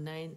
9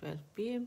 12 PM।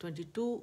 22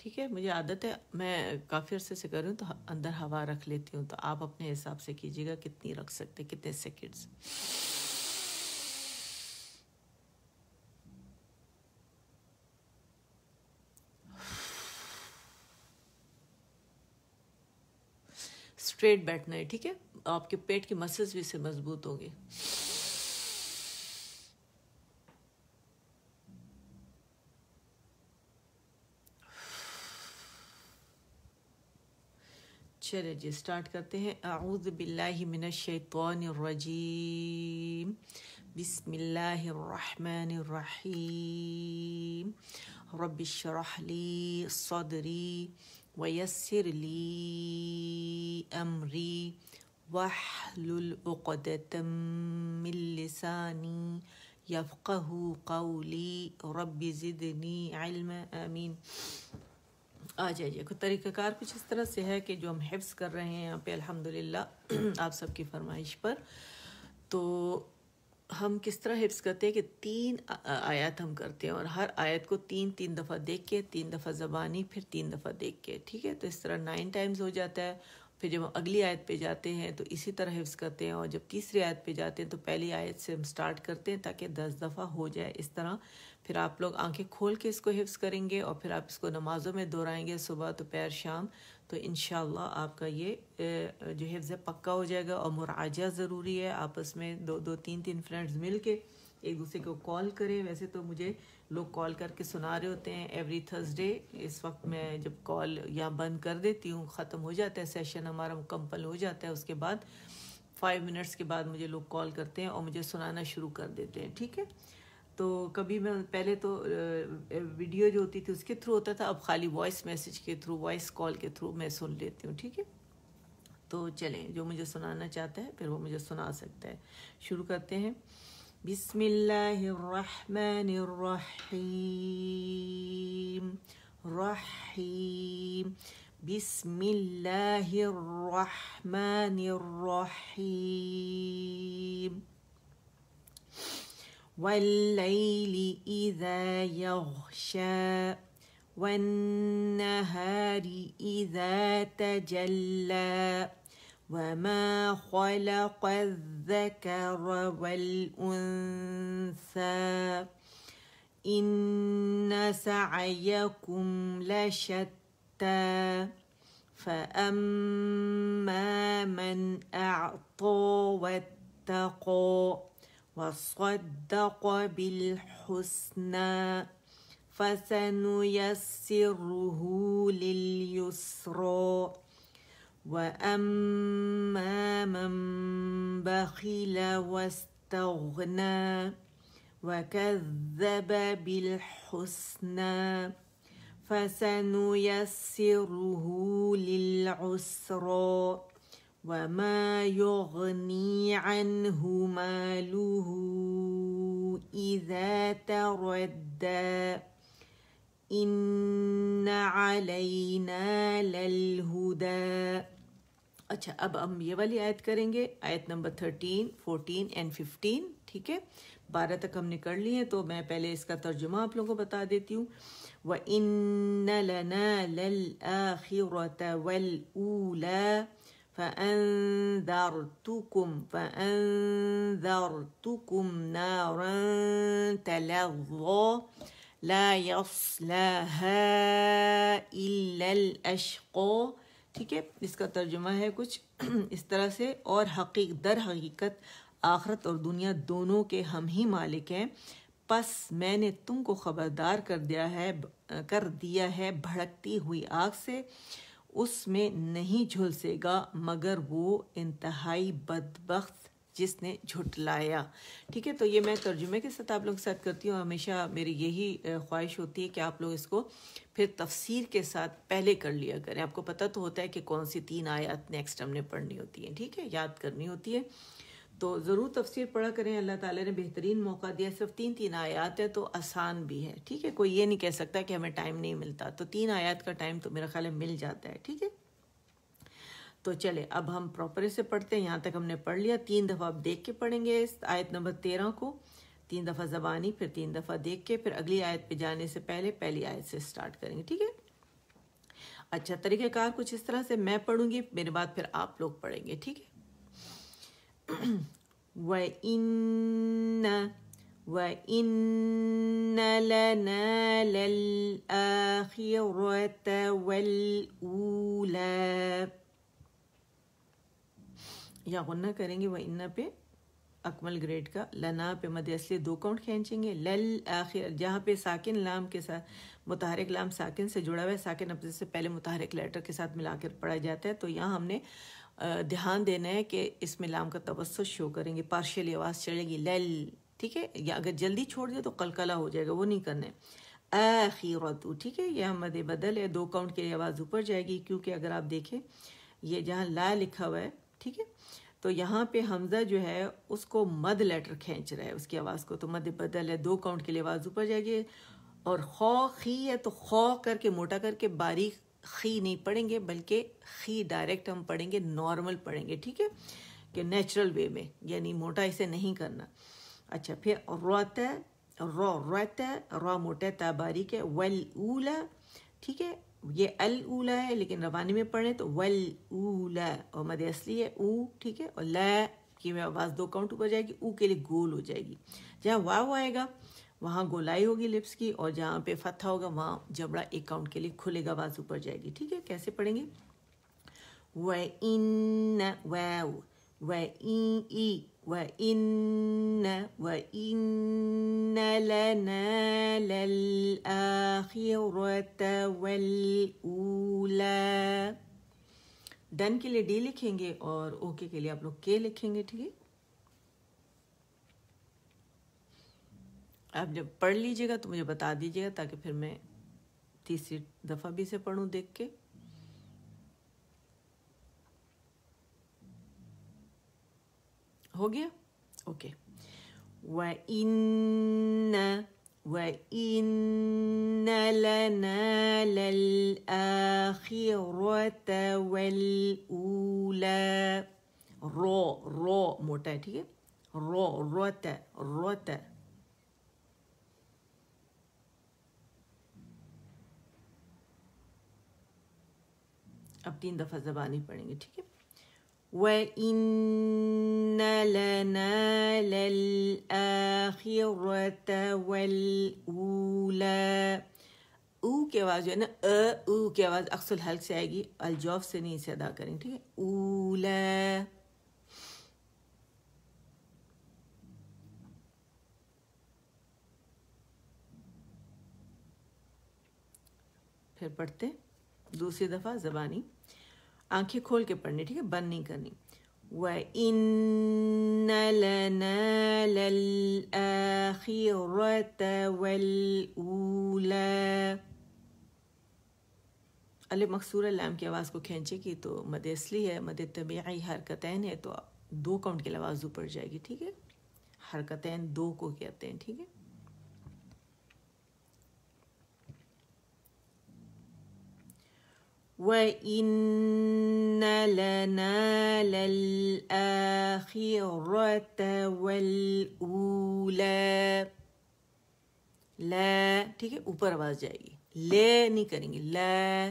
ٹھیک ہے، مجھے عادت ہے، میں کافی عرصے سے کر رہی ہوں تو اندر ہوا رکھ لیتی ہوں، تو آپ اپنے حساب سے کیجیے گا کتنی رکھ سکتے، کتنے سیکنڈز۔ اسٹریٹ بیٹھنا ہے، ٹھیک ہے، آپ کے پیٹ کی مسلز بھی سے مضبوط ہوں گے۔ چلے جی اسٹارٹ کرتے ہیں۔ اعوذ باللہ من الشیطان الرجیم، بسم اللہ الرحمن الرحیم، رب اشرح لی صدری ویسر لی امری واحلل عقدۃ من لسانی یفقہ قولی رب زدنی علما، آمین۔ آ جائیے، کوئی طریقہ کار کچھ اس طرح سے ہے کہ جو ہم حفظ کر رہے ہیں یہاں پہ الحمدللہ آپ سب کی فرمائش پر، تو ہم کس طرح حفظ کرتے ہیں کہ 3 آیات ہم کرتے ہیں، اور ہر آیت کو 3 دفعہ دیکھ کے، 3 دفعہ زبانی، پھر 3 دفعہ دیکھ کے، ٹھیک ہے، تو اس طرح 9 ٹائمز ہو جاتا ہے۔ پھر جب ہم اگلی آیت پہ جاتے ہیں تو اسی طرح حفظ کرتے ہیں، اور جب تیسری آیت پہ جاتے ہیں تو پہلی آیت سے ہم سٹارٹ کرتے ہیں تاکہ 10 دفعہ ہو جائے اس طرح۔ پھر آپ لوگ آنکھیں کھول کے اس کو حفظ کریں گے، اور پھر آپ اس کو نمازوں میں دہرائیں گے، صبح دوپہر شام، تو انشاءاللہ آپ کا یہ جو حفظ ہے پکا ہو جائے گا۔ اور مراجعہ ضروری ہے، آپس میں 2-3 فرینڈز مل کے ایک دوسرے کو کال کریں۔ ویسے تو مجھے لوگ کال کر کے سنا رہے ہوتے ہیں ایوری تھرسڈے، اس وقت میں جب کال یہاں بند کر دیتی ہوں، ختم ہو جاتا ہے سیشن ہمارا، مکمل ہو جاتا ہے، اس کے بعد 5 منٹس کے بعد مجھے لوگ کال کرتے ہیں اور مجھے سنانا شروع کر دیتے ہیں، ٹھیک ہے۔ تو کبھی میں پہلے تو ویڈیو جو ہوتی تھی اس کے تھرو ہوتا تھا، اب خالی وائس میسج کے تھرو، وائس کال کے تھرو میں سن لیتی ہوں، ٹھیک ہے۔ تو چلیں، جو مجھے سنانا چاہتا ہے پھر وہ مجھے سنا سکتا ہے۔ شروع کرتے ہیں۔ بسم اللہ الرحمن الرحیم، رحیم، بسم اللہ الرحمن الرحیم، واللیل اذا یغشی، والنہار اذا تجلی، وما خلق الذکر والانثى، ان سعیکم لشتی، فاما من اعطى واتقى وصدق بالحسنى فسنيسره لليسرى، وأما من بخل واستغنى وكذب بالحسنى فسنيسره للعسرى، وما يغني عنه ماله إذا تردى، إن علينا للهدى۔ اچھا، اب ہم یہ والی آیت کریں گے، آیت نمبر 13، 14 and 15، ٹھیک ہے۔ 12 تک ہم نے کر لی ہیں، تو میں پہلے اس کا ترجمہ آپ لوگوں کو بتا دیتی ہوں۔ وَإِنَّ لَنَا لَلْآخِرَةَ وَالْأُولَى فَأَنذَرْتُكُمْ نَارًا تَلَظَّى لا يصلىها إلا الأشقى، ٹھیک ہے۔ اس کا ترجمہ ہے کچھ اس طرح سے، اور در حقیقت آخرت اور دنیا دونوں کے ہم ہی مالک ہیں، پس میں نے تم کو خبردار کر دیا ہے بھڑکتی ہوئی آگ سے، اس میں نہیں جھلسے گا مگر وہ انتہائی بدبخت جس نے جھٹلایا، ٹھیک ہے۔ تو یہ میں ترجمے کے ساتھ آپ لوگوں کے ساتھ کرتی ہوں، ہمیشہ میری یہی خواہش ہوتی ہے کہ آپ لوگ اس کو پھر تفسیر کے ساتھ پہلے کر لیا کریں۔ آپ کو پتہ تو ہوتا ہے کہ کون سی 3 آیات نیکسٹ ہم نے پڑھنی ہوتی ہیں، ٹھیک ہے، یاد کرنی ہوتی ہے، تو ضرور تفسیر پڑھا کریں۔ اللہ تعالیٰ نے بہترین موقع دیا، صرف 3 آیات ہے تو آسان بھی ہے، ٹھیک ہے۔ کوئی یہ نہیں کہہ سکتا کہ ہمیں ٹائم نہیں ملتا، تو 3 آیات کا ٹائم تو میرا خیال ہے مل جاتا ہے، ٹھیک ہے۔ تو چلے اب ہم پراپر سے پڑھتے ہیں، یہاں تک ہم نے پڑھ لیا۔ 3 دفعہ اب دیکھ کے پڑھیں گے اس آیت نمبر 13 کو، 3 دفعہ زبانی، پھر 3 دفعہ دیکھ کے، پھر اگلی آیت پہ جانے سے پہلے پہلی آیت سے سٹارٹ کریں گے، ٹھیک ہے۔ اچھا طریقہ کار کچھ اس طرح سے میں پڑھوں گی، میرے بعد پھر آپ لوگ پڑھیں گے، ٹھیک ہے؟ وَإِنَّ لَنَا لَلْآخِرَةَ وَالْأُولَى، یا غنہ کریں گے وَإِنَّ پہ اکمل گریڈ کا، لنا پہ مد اصلی 2 کاؤنٹ کھینچیں گے، للآخر جہاں پہ ساکن لام کے ساتھ متحرک لام ساکن سے جڑا ہوا ہے، ساکن لفظ سے پہلے متحرک لیٹر کے ساتھ ملا کر پڑھا جاتا ہے، تو یہاں ہم نے دھیان دینا ہے کہ اس میں لام کا توسط شو کریں گے، پارشلی آواز چلے گی لل، ٹھیک ہے؟ یا اگر جلدی چھوڑ دے تو قلقلہ ہو جائے گا، وہ نہیں کرنا ہے۔ آخرۃ، ٹھیک ہے؟ یہ مد بدل ہے، 2 کاؤنٹ کے لیے آواز اوپر جائے گی، کیونکہ اگر آپ دیکھیں یہ جہاں لا لکھا ہوا ہے، ٹھیک ہے، تو یہاں پہ حمزہ جو ہے اس کو مد لیٹر کھینچ رہا ہے اس کی آواز کو، تو مد بدل ہے، 2 کاؤنٹ کے لیے آواز اوپر جائے گی، اور خو خی ہے تو خو کر کے موٹا کر کے باریک خی نہیں پڑھیں گے، بلکہ خی ڈائریکٹ ہم پڑھیں گے، نارمل پڑھیں گے، ٹھیک ہے، کہ نیچرل وے میں، یعنی موٹا اسے نہیں کرنا۔ اچھا پھر روتا، را موٹا تا باریک ہے، والاولا، ٹھیک ہے، یہ الاولا ہے لیکن روانی میں پڑھیں تو والاولا، اور مد اصلی ہے او، ٹھیک ہے، اور لا کی میں آواز 2 کاؤنٹ اوپر جائے گی، او کے لیے گول ہو جائے گی، جہاں واو آئے گا وہاں گولائی ہوگی لپس کی، اور جہاں پہ فتحہ ہوگا وہاں جبڑا 1 کاؤنٹ کے لیے کھلے گا، آواز اوپر جائے گی، ٹھیک ہے؟ کیسے پڑھیں گے؟ وَإِنَّ واو وَإِنَّ لَنَا لَلْآخِرَةَ وَالْأُولَى، ڈن کے لیے ڈی لکھیں گے اور اوکے کے لیے آپ لوگ کے لکھیں گے، ٹھیک ہے؟ آپ جب پڑھ لیجئے گا تو مجھے بتا دیجئے گا، تاکہ پھر میں تیسری دفعہ بھی سے پڑھوں دیکھ کے۔ ہو گیا؟ اوکے۔ وَإِنَّ لَنَا لَلْآخِرَةَ وَالْأُولَى، رو موٹا ہے، ٹھیک ہے، روتا، اب 3 دفعہ زبانی پڑھیں گے، ٹھیک ہے؟ وَإِنَّ لَنَا لَلْآخِرَةَ وَالْأُولَى، او کی آواز جو ہے نا، او کی آواز اقصى الحلق سے آئے گی، الجوف سے نہیں، اسے ادا کریں، ٹھیک ہے؟ اولا، پھر پڑھتے دوسری دفعہ زبانی، آنکھیں کھول کے پڑھنی، ٹھیک ہے، بند نہیں کرنی۔ وَإِنَّ لَنَا لَلْآخِرَةَ وَالْأُولَى، الف مکسورہ لام کی آواز کو کھینچے گی تو مد اصلی ہے، مد طبیعی حرکتین ہے، تو 2 کاؤنٹ کے لیے آواز اوپر جائے گی، ٹھیک ہے؟ حرکتین 2 کو کہتے ہیں، ٹھیک ہے؟ وَإِنَّ لَنَا لَلْآخِرَةَ وَالْأُولَى، لا، ٹھیک ہے، اوپر آواز جائے گی، لے نہیں کریں گے، لا،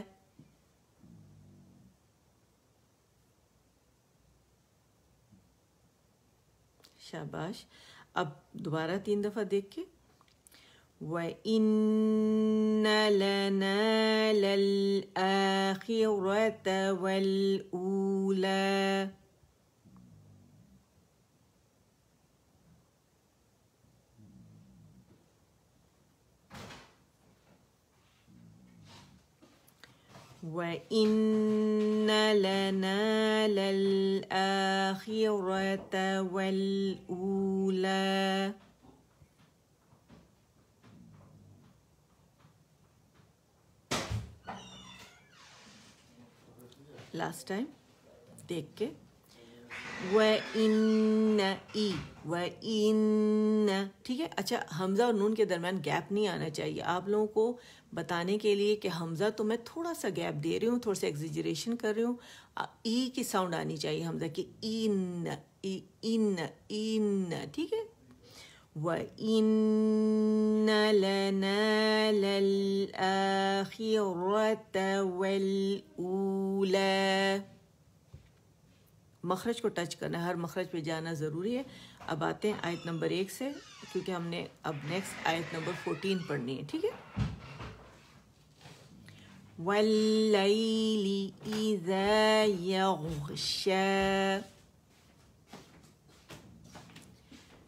شاباش۔ اب دوبارہ 3 دفعہ دیکھ کے، وَإِنَّ لَنَا لَلْآخِرَةَ وَالْأُولَى، وَإِنَّ لَنَا لَلْآخِرَةَ وَالْأُولَى، لاسٹ ٹائم دیکھ کے، وَإِنَّ، ٹھیک ہے؟ اچھا حمزہ اور نون کے درمیان گیپ نہیں آنا چاہیے، آپ لوگوں کو بتانے کے لیے کہ حمزہ تو میں تھوڑا سا گیپ دے رہی ہوں، تھوڑا سا ایگزیجریشن کر رہی ہوں، ای کی ساؤنڈ آنی چاہیے حمزہ کی، ان، ٹھیک ہے؟ وَإِنَّ لَنَا لَلْآخِرَةَ وَالْأُولَى. مخرج کو ٹچ کرنا ہے، ہر مخرج پہ جانا ضروری ہے. اب آتے ہیں آیت نمبر 1 سے، کیونکہ ہم نے اب نیکسٹ آیت نمبر 14 پڑھنی ہے. ٹھیک ہے. وَاللَّيْلِ إِذَا يَغْشَى.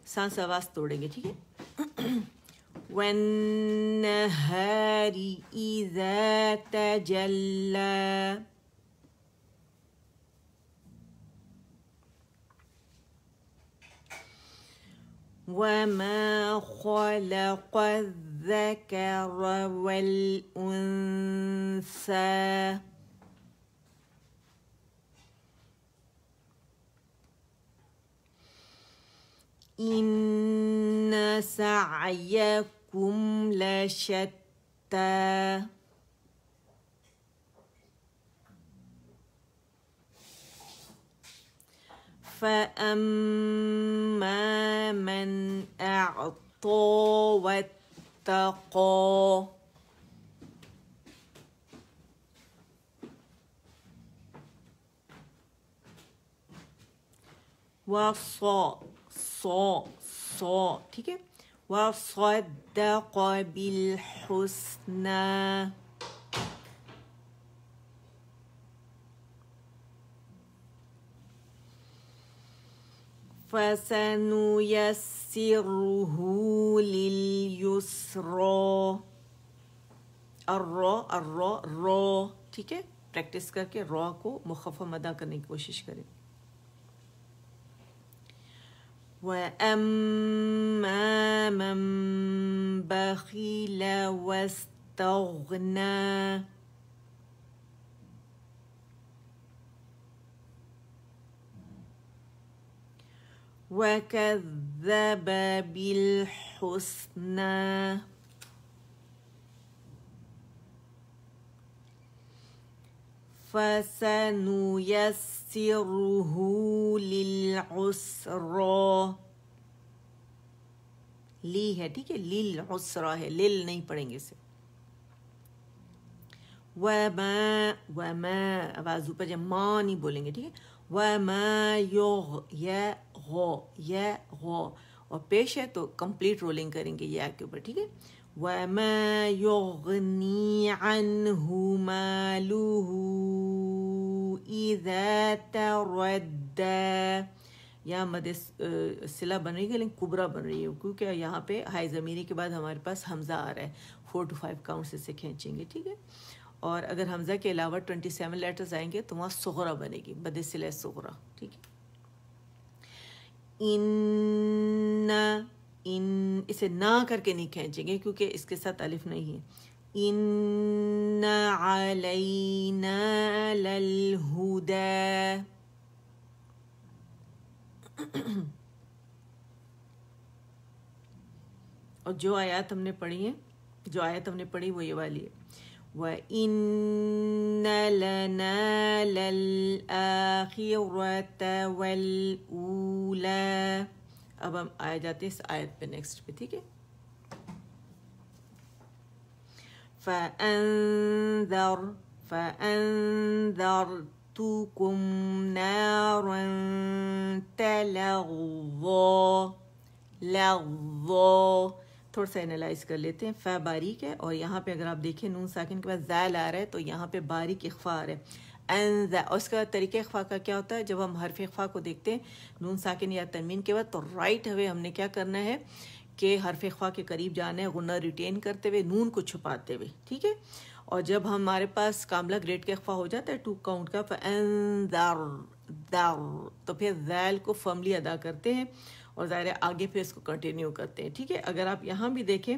سانس آواز توڑیں گے. ٹھیک ہے. وَالنَّهَارِ إِذَا تَجَلَّى. وَمَا خَلَقَ الذَّكَرَ وَالْأُنثَى. إِنَّ سَعْيَكُمْ لَشَتَّى. فَأَمَّا مَنْ أَعْطَى وَاتَّقَى. ٹھیک ہے. وَصَدَّقَ بِالْحُسْنَى. فَسَنُيَسِّرُهُ لِلْيُسْرَى. الرَّا. ٹھیک ہے. پریکٹس کر کے را کو مخفف ادا کرنے کی کوشش کریں. وَأَمَّا مَن بَخِلَ وَاسْتَغْنَى. وَكَذَّبَ بِالْحُسْنَى. فَسَنُيَسِّرُهُ لِلْعُسْرَى. لی ہے. ٹھیک ہے. لِلْعُسْرَى ہے، لِل نہیں پڑھیں گے اسے. وَمَا آواز اوپر جب ماں نہیں بولیں گے. ٹھیک ہے. وَمَا غو اور پیش ہے تو کمپلیٹ رولنگ کریں گے یا کے اوپر. ٹھیک ہے. وَمَا يُغْنِي عَنْهُ مَالُهُ إِذَا تَرَدَّى. یہاں مد صلہ بن رہی ہے لیکن کبرا بن رہی ہے کیونکہ یہاں پہ ہائی ضمیری کے بعد ہمارے پاس حمزہ آ رہا ہے. 4 to 5 کاؤنٹ سے کھینچیں گے. ٹھیک ہے. اور اگر حمزہ کے علاوہ 27 لیٹرز آئیں گے تو وہاں صغرا بنے گی، مد صلہ صغرا. ٹھیک ہے. ان اسے نہ کر کے نہیں کھینچیں گے کیونکہ اس کے ساتھ الف نہیں ہے. ان علینا للہدی. اور جو آیت ہم نے پڑھی وہ یہ والی ہے. وَإِنَّ لَنَا لَلْآخِرَةَ وَالْأُولَى. اب ہم آئے جاتے ہیں اس آیت پہ نیکسٹ پہ. ٹھیک ہے. فَأَنذَرْتُكُمْ نَارًا تَلَظَّى. تھوڑا سا انالائز کر لیتے ہیں. فا باریک ہے اور یہاں پہ اگر آپ دیکھیں نون ساکن کے بعد زال آ رہا ہے تو یہاں پہ باریک اخفا آ رہا ہے. اور اس کا طریقہ اخفا کا کیا ہوتا ہے؟ جب ہم حرف اخفا کو دیکھتے ہیں نون ساکن یا تنوین کے بعد تو رائٹ ہوئے ہم نے کیا کرنا ہے کہ حرف اخفا کے قریب جانا ہے غنہ ریٹین کرتے ہوئے نون کو چھپاتے ہوئے. ٹھیک ہے. اور جب ہمارے پاس کاملہ گریڈ کا اخفا ہو جاتا ہے 2 کاؤنٹ کا فَأَنذَرْ تو پھر ذال کو فرملی ادا کرتے ہیں اور ظاہر آگے پھر اس کو کنٹینیو کرتے ہیں. ٹھیک ہے. اگر آپ یہاں بھی دیکھیں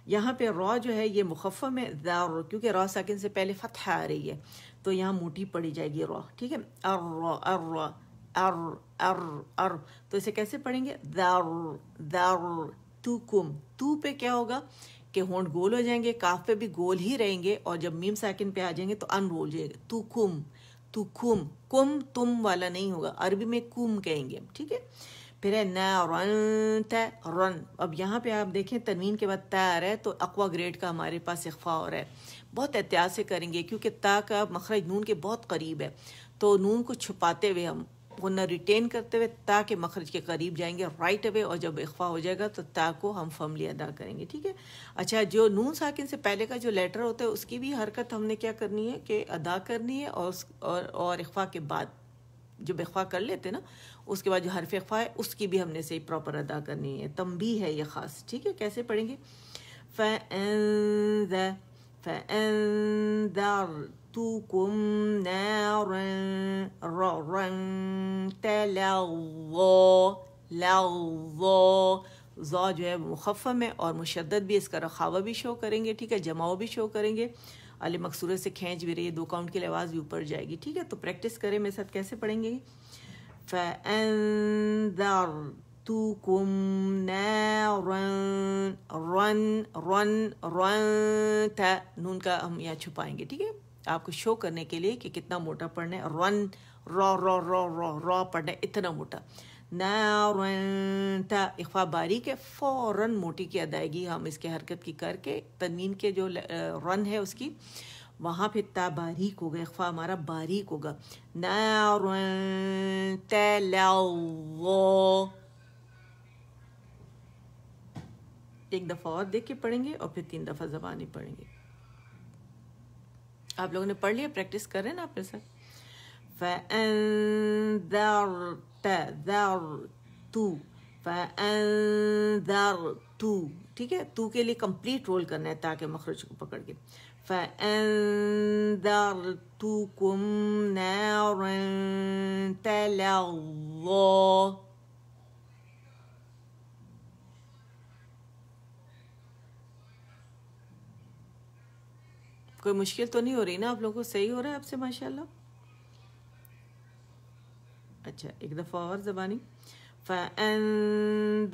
یہاں پہ را جو ہے یہ مخفف ہے ذار کیونکہ را ساکن سے پہلے فتح آ رہی ہے تو یہاں موٹی پڑی جائے گی را. ٹھیک ہے. ار تو اسے کیسے پڑھیں گے؟ ذار توکم. تو پہ کیا ہوگا کہ ہونٹ گول ہو جائیں گے، کاف پہ بھی گول ہی رہیں گے اور جب میم ساکن پہ آ جائیں گے تو ان رول جائے گا. تو کم تم والا نہیں ہوگا، عربی میں کم کہیں گے. ٹھیک ہے. پھر ہے نارن رن. اب یہاں پہ آپ دیکھیں تنوین کے بعد تا آ رہا ہے تو اقوا گریڈ کا ہمارے پاس اخفا ہو رہا ہے. بہت احتیاط سے کریں گے کیونکہ تا کا مخرج نون کے بہت قریب ہے, تو نون کو چھپاتے ہوئے ہم وہ نہ ریٹین کرتے ہوئے تا کے مخرج کے قریب جائیں گے رائٹ اوے, اور جب اخفا ہو جائے گا تو تا کو ہم فملی ادا کریں گے. ٹھیک ہے. اچھا, جو نون ساکن سے پہلے کا جو لیٹر ہوتا ہے اس کی بھی حرکت ہم نے کیا کرنی ہے کہ ادا کرنی ہے, اور اخفا کے بعد جب اخفا کر لیتے نا اس کے بعد جو حرف اخفا ہے اس کی بھی ہم نے صحیح پراپر ادا کرنی ہے. تنبیہ ہے یہ خاص. ٹھیک ہے, کیسے پڑھیں گے؟ فَأَنذَرْتُكُمْ نَارًا تَلَظَّىٰ. ضا جو ہے مخفم ہے اور مشدد بھی, اس کا رخاوہ بھی شو کریں گے. ٹھیک ہے, جماؤ بھی شو کریں گے. الف مکسورے سے کھینچ بھی رہی ہے, 2 کاؤنٹ کے لیے آواز بھی اوپر جائے گی. ٹھیک ہے, تو پریکٹس کریں میرے ساتھ. کیسے پڑھیں گے؟ فَأَنذَرْتُكُمْ نَارًا رن تا نون کا ہم یہاں چھپائیں گے. ٹھیک ہے, آپ کو شو کرنے کے لیے کہ کتنا موٹا پڑھنا ہے. رن را پڑھنا ہے اتنا موٹا. نارن تا اخفا باریک ہے, فوراً موٹی کی ادائیگی ہم اس کے حرکت کی کر کے تنوین کے جو رن ہے اس کی وہاں پہ تا باریک ہوگا, اخفا ہمارا باریک ہوگا. نارن تلظّىٰ. ایک دفعہ اور دیکھ کے پڑھیں گے اور پھر 3 دفعہ زبانی پڑھیں گے. آپ لوگوں نے پڑھ لیا, پریکٹس کر رہے ہیں نا آپ کے ساتھ. فَأَنذَرْتُ. ٹھیک ہے, تو کے لیے کمپلیٹ رول کرنا ہے تاکہ مخرج کو پکڑ کے. فَأَنذَرْتُكُمْ نَارًا تَلَظَّىٰ. کوئی مشکل تو نہیں ہو رہی نا آپ لوگوں کو؟ صحیح ہو رہا ہے آپ سے ماشاءاللہ. اچھا, ایک دفعہ اور زبانی. فَأَنذَرْتُكُمْ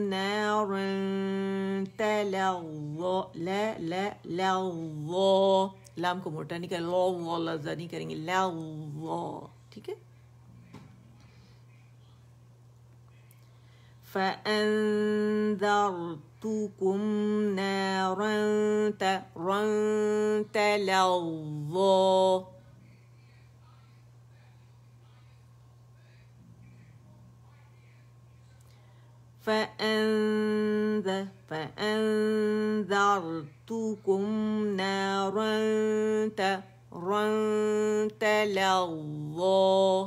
نَارًا تَلَظَّىٰ. لَظَّىٰ لام کو موٹا نہیں کریں, لَظَّىٰ نہیں کریں گے, لَظَّىٰ. ٹھیک ہے. فَأَنذَرْتُكُمْ نَارًا تَلَظَّىٰ. فَأَنذَرْتُكُمْ نَارًا تَلَظَّىٰ.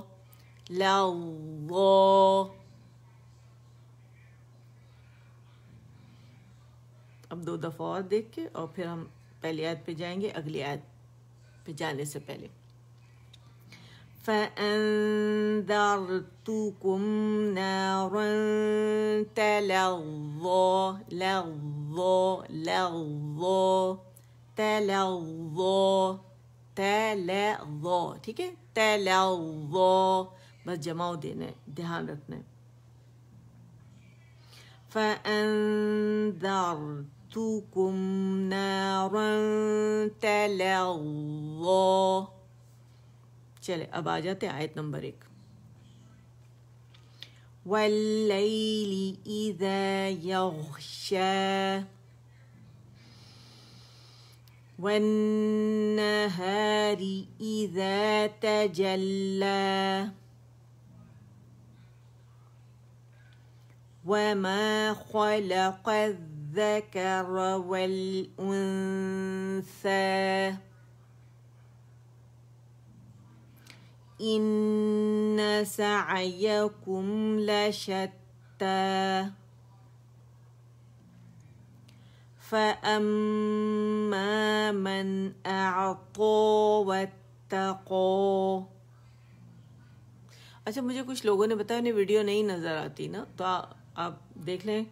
اب 2 دفعہ اور دیکھ کے اور پھر ہم پہلی آیت پہ جائیں گے اگلی آیت پہ جانے سے پہلے. فَأَنذَرْتُكُمْ نَارًا تَلَظَّىٰ. ٹھیک ہے, تَلَظَّىٰ بس جماؤ دینا ہے, دھیان رکھنا ہے. فَأَنذَرْتُكُمْ نَارًا تَلَظَّىٰ. چلے اب آ جاتے ہیں آیت نمبر 1. وَاللَّيْلِ إِذَا يَغْشَىٰ وَالنَّهَارِ إِذَا تَجَلَّىٰ وَمَا خَلَقَ الذَّكَرَ وَالْأُنثَىٰ إِنَّ سَعْيَكُمْ لَشَتَّىٰ فَأَمَّا مَنْ أَعْطَىٰ وَاتَّقَىٰ. اچھا, مجھے کچھ لوگوں نے بتایا انہیں ویڈیو نہیں نظر آتی نا, تو آپ دیکھ لیں,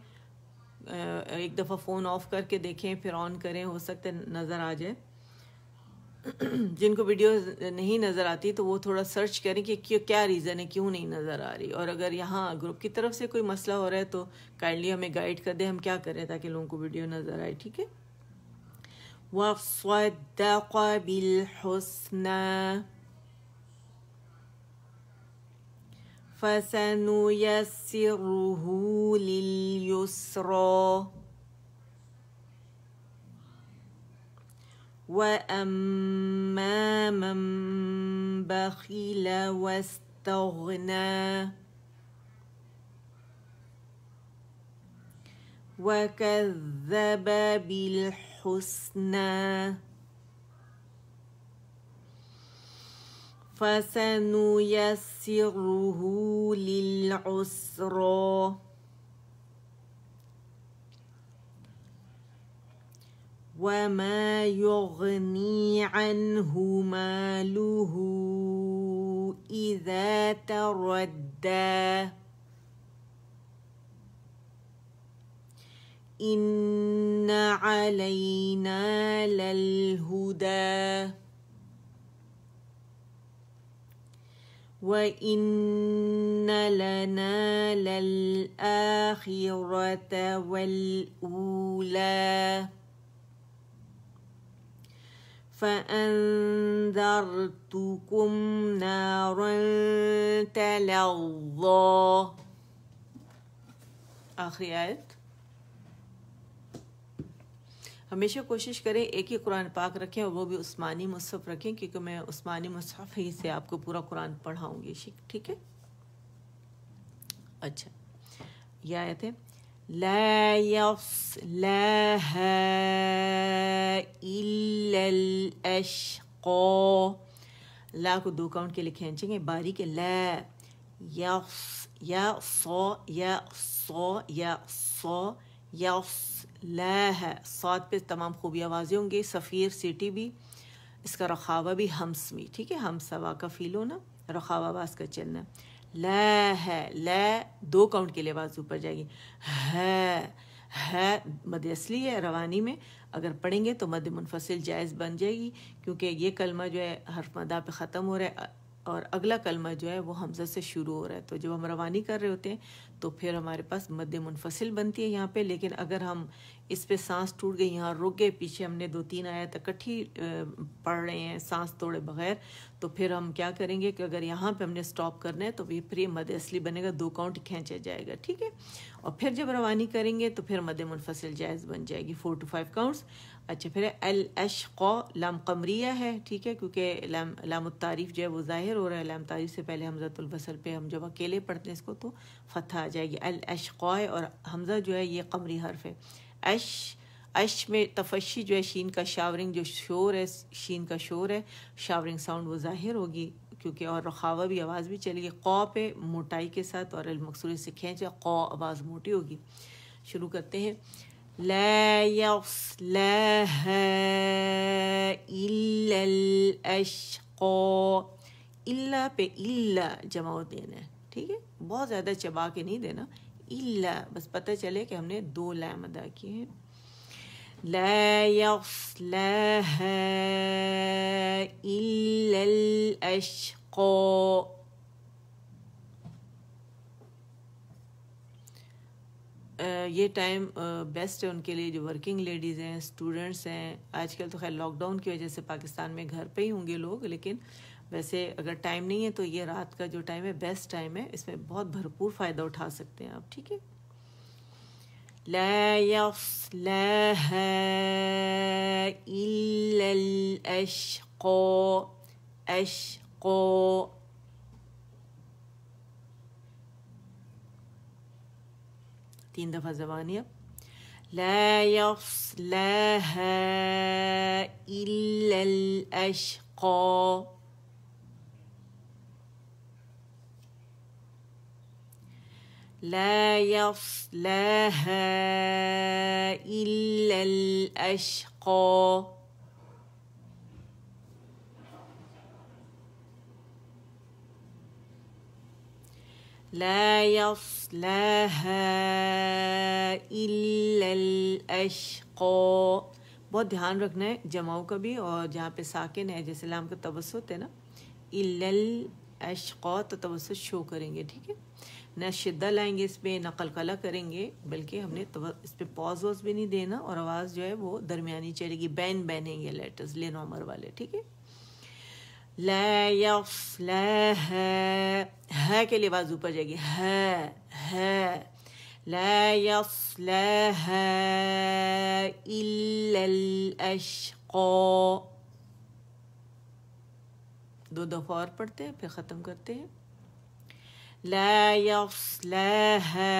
ایک دفعہ فون آف کر کے دیکھیں پھر آن کریں, ہو سکتا ہے نظر آ جائے. جن کو ویڈیو نہیں نظر آتی تو وہ تھوڑا سرچ کریں کہ کیا ریزن ہے کیوں نہیں نظر آ رہی, اور اگر یہاں گروپ کی طرف سے کوئی مسئلہ ہو رہا ہے تو کائنڈلی ہمیں گائیڈ کر دیں ہم کیا کریں تاکہ لوگوں کو ویڈیو نظر آئے. ٹھیک ہے. وَصَدَّقَ بِالْحُسْنَىٰ فَسَنُيَسِّرُهُ لِلْيُسْرَى وَأَمَّا مَنْ بَخِلَ وَاسْتَغْنَى وَكَذَّبَ بِالْحُسْنَى فَسَنُيَسِّرُهُ لِلْعُسْرَى وَمَا يُغْنِي عَنْهُ مَالُهُ إِذَا تَرَدَّى إِنَّ عَلَيْنَا لَلْهُدَى وَإِنَّ لَنَا لَلْآخِرَةَ وَالْأُولَى فَأَنذَرْتُكُمْ نَارًا تَلَظَّى. آخری آیت. ہمیشہ کوشش کریں ایک ہی قرآن پاک رکھیں اور وہ بھی عثمانی مصحف رکھیں کیونکہ میں عثمانی مصحف ہی سے آپ کو پورا قرآن پڑھاؤں گی. ٹھیک ہے. اچھا یہ آیت ہے لا يصلها إلا الأشقى. لا کو 2 کاؤنٹ کے لیے کھینچیں گے باریک. لا یا صا یا صا یا صا یصلاها. صاد پہ تمام خوبی آوازیں ہوں گے. صفیر سیٹی بھی. اس کا رخاوہ بھی ہمس میں. ٹھیک ہے. ہم سوا کا فیل ہونا رخاوہ آواز کا چلنا. لا ہے. لا 2 کاؤنٹ کے لیے آواز اوپر جائے گی. ہے مد اصلی ہے. روانی میں اگر پڑھیں گے تو مد منفصل جائز بن جائے گی کیونکہ یہ کلمہ جو ہے حرف مدہ پہ ختم ہو رہا ہے اور اگلا کلمہ جو ہے وہ حمزہ سے شروع ہو رہا ہے. تو جب ہم روانی کر رہے ہوتے ہیں تو پھر ہمارے پاس مد منفصل بنتی ہے یہاں پہ. لیکن اگر ہم اس پہ سانس ٹوٹ گئی یہاں رک گئے پیچھے ہم نے 2-3 آیت اکٹھی پڑھ رہے ہیں سانس توڑے بغیر تو پھر ہم کیا کریں گے کہ اگر یہاں پہ ہم نے سٹاپ کرنا ہے تو پھر یہ مد اصلی بنے گا. 2 کاؤنٹ کھینچا جائے گا. ٹھیک ہے. اور پھر جب روانی کریں گے تو پھر مد منفصل جائز بن جائے گی 4 to 5 کاؤنٹس. اچھا پھر الاشقا لام قمریہ ہے. ٹھیک ہے. کیونکہ لام التعریف جو ہے وہ ظاہر ہو رہا ہے. لام تعریف سے پہلے حمزۃ الوصل پہ ہم جب اکیلے پڑھتے ہیں اس کو تو فتح آ جائے گی. الاشقا اور حمزہ جو ہے یہ قمری حرف ہے. اش میں تفشی جو ہے شین کا شاورنگ جو شور ہے شین کا شور ہے شاورنگ ساؤنڈ وہ ظاہر ہوگی کیونکہ اور رخاوہ بھی آواز بھی چلے گی. قا پہ موٹائی کے ساتھ اور المکسور سے کھینچا قا آواز موٹی ہوگی. شروع کرتے ہیں. لا يصلها إلا الأشقى. الا پہ الا جمع دینا ہے. ٹھیک ہے. بہت زیادہ چبا کے نہیں دینا. الا بس پتہ چلے کہ ہم نے 2 لام ادا کیے ہیں. لا يصلها إلا الأشقى. یہ ٹائم بیسٹ ہے ان کے لیے جو ورکنگ لیڈیز ہیں اسٹوڈنٹس ہیں. آج کل تو خیر لاک ڈاؤن کی وجہ سے پاکستان میں گھر پہ ہی ہوں گے لوگ لیکن ویسے اگر ٹائم نہیں ہے تو یہ رات کا جو ٹائم ہے بیسٹ ٹائم ہے. اس میں بہت بھرپور فائدہ اٹھا سکتے ہیں آپ. ٹھیک ہے. لا يصلها إلا الأشقى. أشقى. تین دفعہ زبانیہ. لا يصلها إلا الأشقى. لا يصلها إلا الأشقى. لا يصلها إلا الأشقى. بہت دھیان رکھنا ہے جماؤں کا بھی اور جہاں پہ ساکن ہے جیسے لام کا توسط ہے نا إلا الأشقى تو توسط شو کریں گے. ٹھیک ہے. نہ شدہ لائیں گے اس پہ نہ قلقلہ کریں گے بلکہ ہم نے اس پہ پاز واز بھی نہیں دینا اور آواز جو ہے وہ درمیانی چلے گی. بین بینیں گے لیٹرز لے نامر والے. ٹھیک ہے. لا يصلاها ہے کے لیے آواز اوپر جائے گی ہے لا يصلاها إلا الأشقى. دو دفعہ اور پڑھتے ہیں پھر ختم کرتے ہیں. لا يصلاها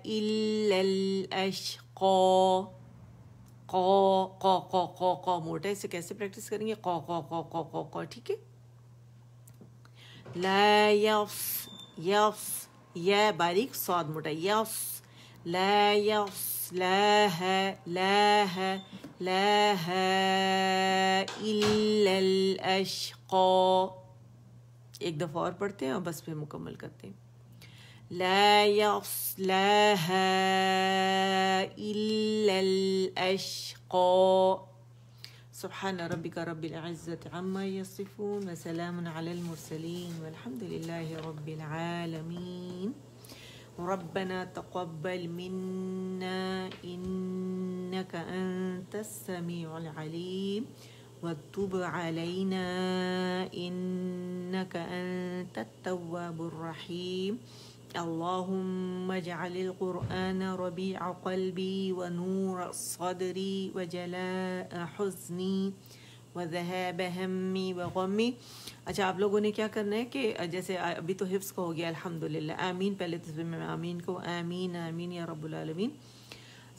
إلا الأشقى. قا موٹا اسے کیسے پریکٹس کریں گے؟ قا ٹھیک ہے. لا یس یا باریک صاد موٹا یس لا یس لا الا الاشقى. ایک دفعہ اور پڑھتے ہیں اور بس پھر مکمل کرتے ہیں. لا يصلاها إلا الأشقى. سبحان ربك رب العزة عما يصفون وسلام على المرسلين والحمد لله رب العالمين. ربنا تقبل منا إنك أنت السميع العليم وتب علينا إنك أنت التواب الرحيم. اللهم اجعل القرآن ربيع قلبي ونور صدري وجلاء حزني وذهاب همي وغمي. اچھا آپ لوگوں نے کیا کرنا ہے کہ جیسے ابھی تو حفظ کا ہو گیا الحمدللہ. آمین پہلے تصویر میں آمین کو آمین آمین یا رب العالمین.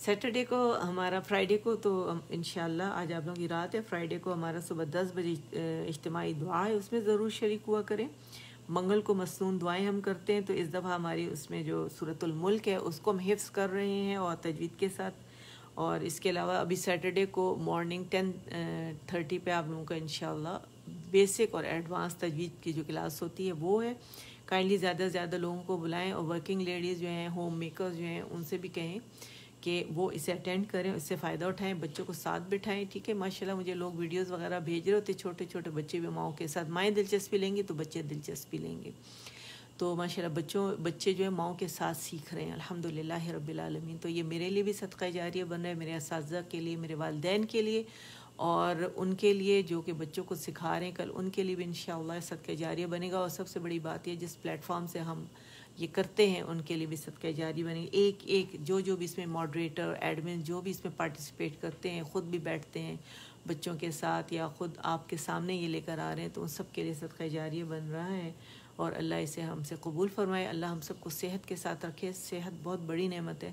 سیٹرڈے کو ہمارا فرائیڈے کو تو انشاءاللہ آج آپ لوگوں کی رات ہے. فرائیڈے کو ہمارا صبح 10 بجے اجتماعی دعا ہے, اس میں ضرور شریک ہوا کریں. منگل کو مصنون دعائیں ہم کرتے ہیں, تو اس دفعہ ہماری اس میں جو سورۃ الملک ہے اس کو ہم حفظ کر رہے ہیں اور تجوید کے ساتھ. اور اس کے علاوہ ابھی سیٹرڈے کو مارننگ 10:30 پہ آپ لوگوں کا انشاءاللہ بیسک اور ایڈوانس تجوید کی جو کلاس ہوتی ہے وہ ہے. کائنڈلی زیادہ سے زیادہ لوگوں کو بلائیں, اور ورکنگ لیڈیز جو ہیں, ہوم میکرز جو ہیں, ان سے بھی کہیں کہ وہ اسے اٹینڈ کریں, اس سے فائدہ اٹھائیں, بچوں کو ساتھ بٹھائیں. ٹھیک ہے, ماشاءاللہ مجھے لوگ ویڈیوز وغیرہ بھیج رہے ہوتے, چھوٹے چھوٹے بچے بھی ماؤں کے ساتھ. مائیں دلچسپی لیں گی تو بچے دلچسپی لیں گے. تو ماشاءاللہ بچے جو ہیں ماؤں کے ساتھ سیکھ رہے ہیں الحمدللہ رب العالمین. تو یہ میرے لیے بھی صدقہ جاریہ بن رہا ہے, میرے اساتذہ کے لیے, میرے والدین کے لیے, اور ان کے لیے جو کہ بچوں کو سکھا رہے ہیں کل ان کے لیے بھی انشاءاللہ صدقہ جاریہ بنے گا. اور سب سے بڑی بات یہ جس پلیٹ فارم سے ہم یہ کرتے ہیں ان کے لیے بھی صدقہ جاری بنے گی. ایک جو بھی اس میں ماڈریٹر ایڈمن جو بھی اس میں پارٹیسپیٹ کرتے ہیں, خود بھی بیٹھتے ہیں بچوں کے ساتھ یا خود آپ کے سامنے یہ لے کر آ رہے ہیں, تو ان سب کے لیے صدقہ جاریہ بن رہا ہے. اور اللہ اسے ہم سے قبول فرمائے. اللہ ہم سب کو صحت کے ساتھ رکھے. صحت بہت بڑی نعمت ہے,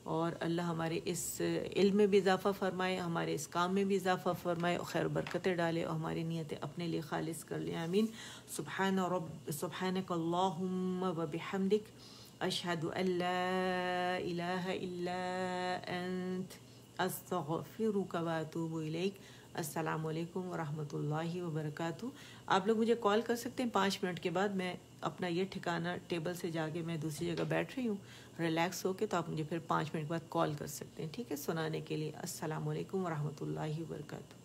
اور اللہ ہمارے اس علم میں بھی اضافہ فرمائے, ہمارے اس کام میں بھی اضافہ فرمائے, اور خیر برکتیں ڈالے, اور ہماری نیتیں اپنے لیے خالص کر لیں. آمین. سبحانک اللہم و بحمدک اشہد ان لا الہ الا انت استغفرک و اتوب الیک. السلام علیکم ورحمۃ اللہ وبرکاتہ. آپ لوگ مجھے کال کر سکتے ہیں 5 منٹ کے بعد. میں اپنا یہ ٹھکانہ ٹیبل سے جا کے میں دوسری جگہ بیٹھ رہی ہوں ریلیکس ہو کے, تو آپ مجھے پھر 5 منٹ بعد کال کر سکتے ہیں. ٹھیک ہے, سنانے کے لیے. السلام علیکم ورحمۃ اللہ وبرکاتہ.